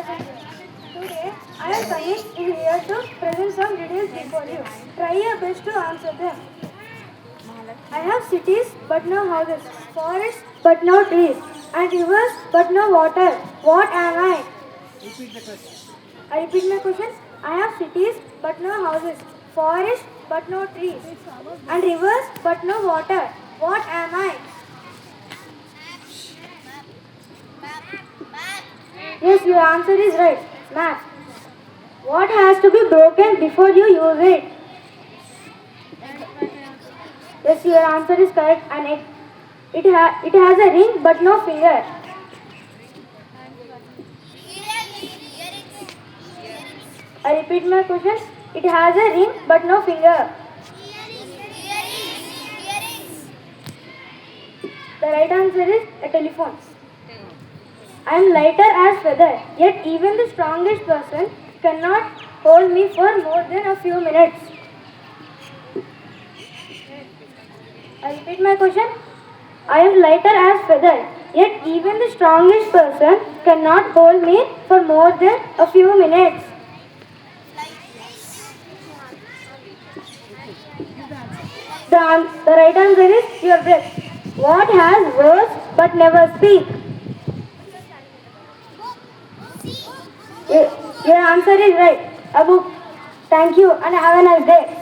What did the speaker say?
Today, I am Tanishq is here to present some riddles before you. Try your best to answer them. I have cities but no houses, forests but no trees, and rivers but no water. What am I? I repeat my question. I have cities but no houses, forests but no trees, and rivers but no water. What am I? Yes, your answer is right. Map. What has to be broken before you use it? Yes, your answer is correct. And it has a ring but no finger. I repeat my question. It has a ring but no finger. The right answer is a telephone. I am lighter as feather, yet even the strongest person cannot hold me for more than a few minutes. I repeat my question. I am lighter as feather, yet even the strongest person cannot hold me for more than a few minutes. The right answer is your breath. What has words but never speak? Your answer is right. A book. Thank you and have a nice day.